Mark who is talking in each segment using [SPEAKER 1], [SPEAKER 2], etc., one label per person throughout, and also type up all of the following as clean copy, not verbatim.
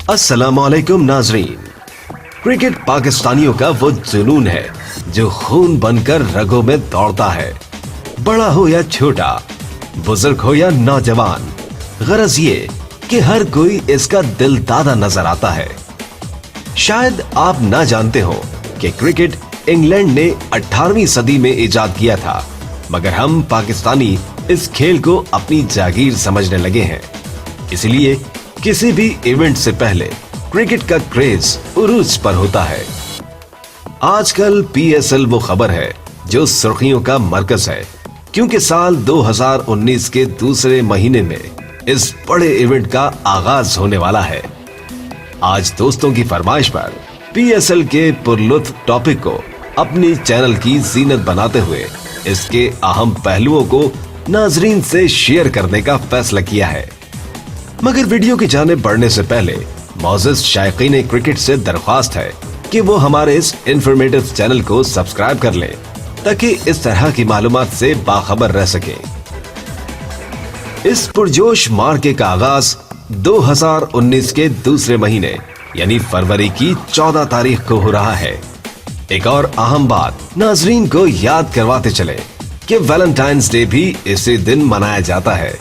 [SPEAKER 1] अस्सलामुअलैकुम नाजरीन। क्रिकेट पाकिस्तानियों का वो जुनून है जो खून बनकर रगों में दौड़ता है। बड़ा हो या छोटा, बुजुर्ग हो या नौजवान, गरज ये कि हर कोई इसका दिल दादा नजर आता है। शायद आप ना जानते हो कि क्रिकेट इंग्लैंड ने 18वीं सदी में इजाद किया था, मगर हम पाकिस्तानी इस खेल को अपनी जागीर समझने लगे हैं। इसलिए किसी भी इवेंट से पहले क्रिकेट का क्रेज उरूज पर होता है। आजकल पीएसएल वो खबर है जो सुर्खियों का मरकज है, क्योंकि साल 2019 के दूसरे महीने में इस बड़े इवेंट का आगाज होने वाला है। आज दोस्तों की फरमाइश पर पीएसएल के पुरलुत्फ टॉपिक को अपनी चैनल की जीनत बनाते हुए इसके अहम पहलुओं को नाजरीन से शेयर करने का फैसला किया है। मगर वीडियो की जानिब बढ़ने से पहले मौजूद शायकीन क्रिकेट से दरख्वास्त है कि वो हमारे इस इंफॉर्मेटिव चैनल को सब्सक्राइब कर लें, ताकि इस तरह की मालूमात से बाखबर रह सके। इस पुरजोश मार्के का आगाज 2019 के दूसरे महीने यानी फरवरी की 14 तारीख को हो रहा है। एक और अहम बात नाजरीन को याद करवाते चले कि वैलेंटाइंस डे भी इसी दिन मनाया जाता है।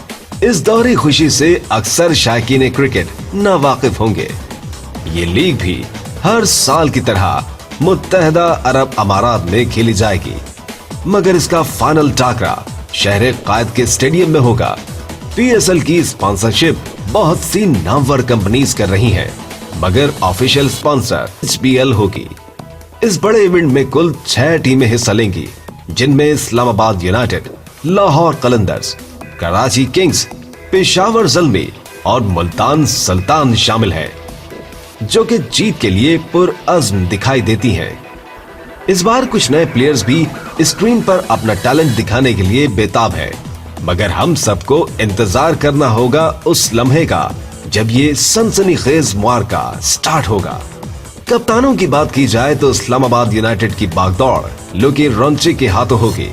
[SPEAKER 1] इस दौरी खुशी से अक्सर शायकीन क्रिकेट नावाकिफ होंगे। ये लीग भी हर साल की तरह मुत्तहदा अरब अमारात में खेली जाएगी, मगर इसका फाइनल टाकरा शहर कायद के स्टेडियम में होगा। पीएसएल की स्पॉन्सरशिप बहुत सी नामवर कंपनीज कर रही हैं, मगर ऑफिशियल स्पॉन्सर एचबीएल होगी। इस बड़े इवेंट में कुल 6 टीमें हिस्सा लेंगी, जिनमें इस्लामाबाद यूनाइटेड, लाहौर कलंदर्स, कराची किंग्स, पेशावर ज़ल्मी और मुल्तान सुल्तान शामिल हैं, जो कि जीत के लिए पुरअज़्म दिखाई देती हैं। इस बार कुछ नए प्लेयर्स भी स्क्रीन पर अपना टैलेंट दिखाने के लिए बेताब हैं, मगर हम सबको इंतजार करना होगा उस लम्हे का जब ये सनसनीखेज मुआरका स्टार्ट होगा। कप्तानों की बात की जाए तो इस्लामाबाद यूनाइटेड की बागदौड़ लुकी रॉन्ची के हाथों होगी,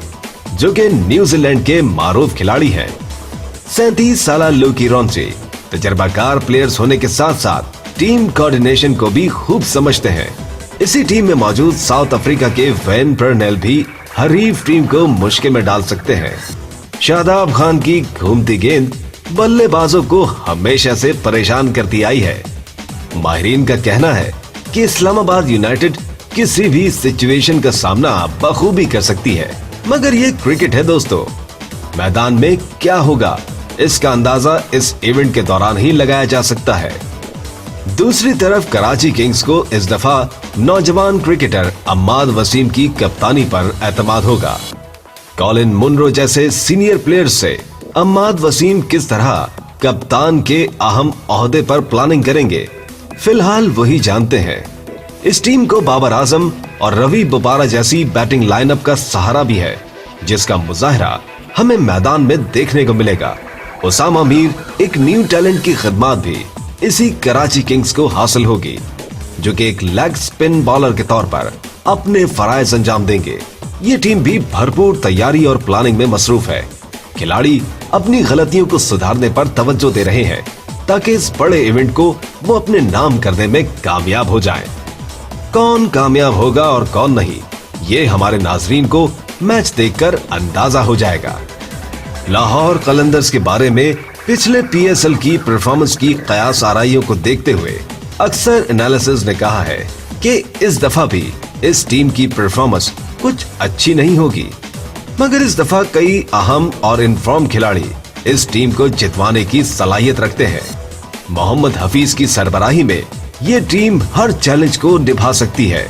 [SPEAKER 1] जो कि न्यूजीलैंड के मारूफ खिलाड़ी हैं। 37 साल लुकी रॉन्ची तजर्बाकार प्लेयर्स होने के साथ साथ टीम कोऑर्डिनेशन को भी खूब समझते हैं। इसी टीम में मौजूद साउथ अफ्रीका के वेन पर्नेल भी हरीफ टीम को मुश्किल में डाल सकते हैं। शादाब खान की घूमती गेंद बल्लेबाजों को हमेशा से परेशान करती आई है। माहिरीन का कहना है कि इस्लामाबाद यूनाइटेड किसी भी सिचुएशन का सामना बखूबी कर सकती है, मगर ये क्रिकेट है दोस्तों। मैदान में क्या होगा इसका अंदाजा इस इवेंट के दौरान ही लगाया जा सकता है। दूसरी तरफ कराची किंग्स को इस दफा नौजवान क्रिकेटर अम्माद वसीम की कप्तानी पर एतमाद होगा। कॉलिन मुनरो जैसे सीनियर प्लेयर्स से अम्माद वसीम किस तरह कप्तान के अहम ओहदे पर प्लानिंग करेंगे, फिलहाल वही जानते हैं। इस टीम को बाबर आजम और रवि बोपारा जैसी बैटिंग लाइनअप का सहारा भी है, जिसका मुजाहरा हमें मैदान में देखने को मिलेगा। उसामा मीर एक न्यू टैलेंट की खिदमत भी इसी कराची किंग्स को हासिल होगी, जो कि एक लेग स्पिन बॉलर के तौर पर अपने फराइज अंजाम देंगे। ये टीम भी भरपूर तैयारी और प्लानिंग में मसरूफ है। खिलाड़ी अपनी गलतियों को सुधारने पर तवज्जो दे रहे हैं, ताकि इस बड़े इवेंट को वो अपने नाम करने में कामयाब हो जाएं। कौन कामयाब होगा और कौन नहीं, ये हमारे नाजरीन को मैच देखकर अंदाजा हो जाएगा। लाहौर कलंदर्स के बारे में पिछले पीएसएल की परफॉर्मेंस की कयास आराइयों को देखते हुए अक्सर एनालिसिस ने कहा है कि इस दफा भी इस टीम की परफॉर्मेंस कुछ अच्छी नहीं होगी, मगर इस दफा कई अहम और इनफॉर्म खिलाड़ी इस टीम को जितवाने की सलाहियत रखते हैं। मोहम्मद हफीज की सरबराही में ये टीम हर चैलेंज को निभा सकती है।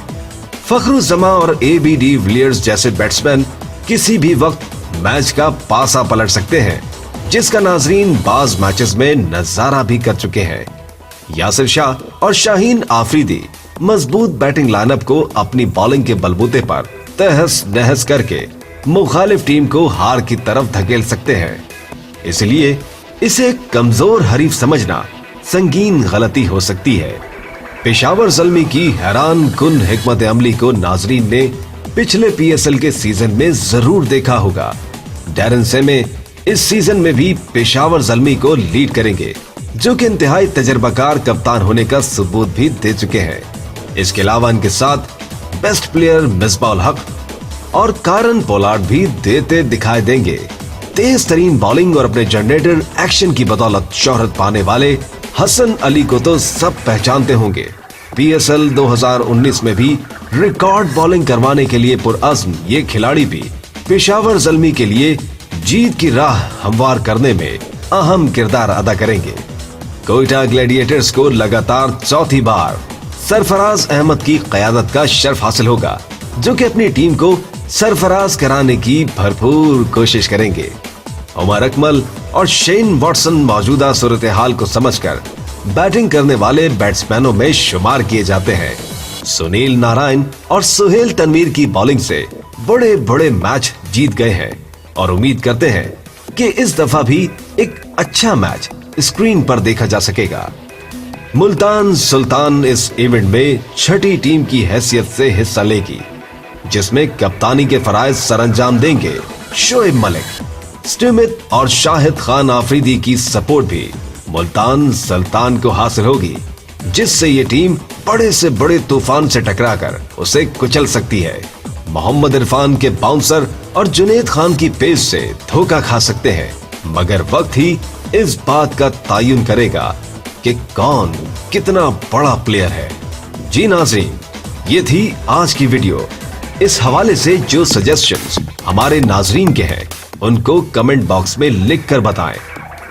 [SPEAKER 1] फखरुज्जमा और एबी डिविलियर्स जैसे बैट्समैन किसी भी वक्त मैच का पासा पलट सकते हैं, जिसका नाजरीन बाज मैचेस में नजारा भी कर चुके हैं। यासिर शाह और शाहीन आफरीदी मजबूत बैटिंग लाइनअप को अपनी बॉलिंग के बलबूते पर तहस नहस करके मुखालिफ टीम को हार की तरफ धकेल सकते हैं। इसलिए इसे कमजोर हरीफ समझना संगीन गलती हो सकती है। पेशावर ज़ल्मी की हैरान कुन हिकमत अमली को नाजरीन ने पिछले पीएसएल के सीजन में जरूर देखा होगा। डैरन सेमे इस सीजन में भी पेशावर ज़ल्मी को लीड करेंगे, जो कि इंतहाई तजर्बाकार कप्तान होने का सबूत भी दे चुके हैं। इसके अलावा इनके साथ बेस्ट प्लेयर मिसबाह हक और कारन पोलार्ड भी देते दिखाई देंगे। तेज तरीन बॉलिंग और अपने जनरेटर एक्शन की बदौलत शोहरत पाने वाले हसन अली को तो सब पहचानते होंगे। PSL 2019 में भी रिकॉर्ड बॉलिंग करवाने के लिए पुरअज़्म ये खिलाड़ी भी पेशावर ज़ल्मी के लिए जीत की राह हमवार करने में अहम किरदार अदा करेंगे। कोयटा ग्लैडिएटर्स को लगातार चौथी बार सरफराज अहमद की क़यादत का शर्फ हासिल होगा, जो कि अपनी टीम को सरफराज कराने की भरपूर कोशिश करेंगे। उमर अकमल और शेन वॉटसन मौजूदा सूरत हाल को समझकर बैटिंग करने वाले बैट्समैनों में शुमार किए जाते हैं। सुनील नारायण और सुहेल तनवीर की बॉलिंग से बड़े बड़े मैच जीत गए हैं और उम्मीद करते हैं कि इस दफा भी एक अच्छा मैच स्क्रीन पर देखा जा सकेगा। मुल्तान सुल्तान इस इवेंट में छठी टीम की हैसियत से हिस्सा लेगी, जिसमें कप्तानी के फराइज सरअंजाम देंगे शोएब मलिक। स्टिमित और शाहिद खान आफरीदी की सपोर्ट भी मुल्तान सुल्तान को हासिल होगी, जिससे ये टीम बड़े से बड़े तूफान से टकराकर उसे कुचल सकती है। मोहम्मद इरफान के बाउंसर और जुनैद खान की पेस से धोखा खा सकते हैं, मगर वक्त ही इस बात का तायुन करेगा कि कौन कितना बड़ा प्लेयर है। जी नाज़रीन, ये थी आज की वीडियो। इस हवाले से जो सजेशंस हमारे नाज़रीन के हैं, उनको कमेंट बॉक्स में लिख कर बताएं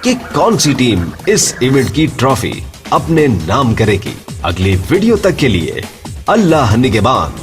[SPEAKER 1] कि कौन सी टीम इस इवेंट की ट्रॉफी अपने नाम करेगी। अगली वीडियो तक के लिए अल्लाह निगहबान।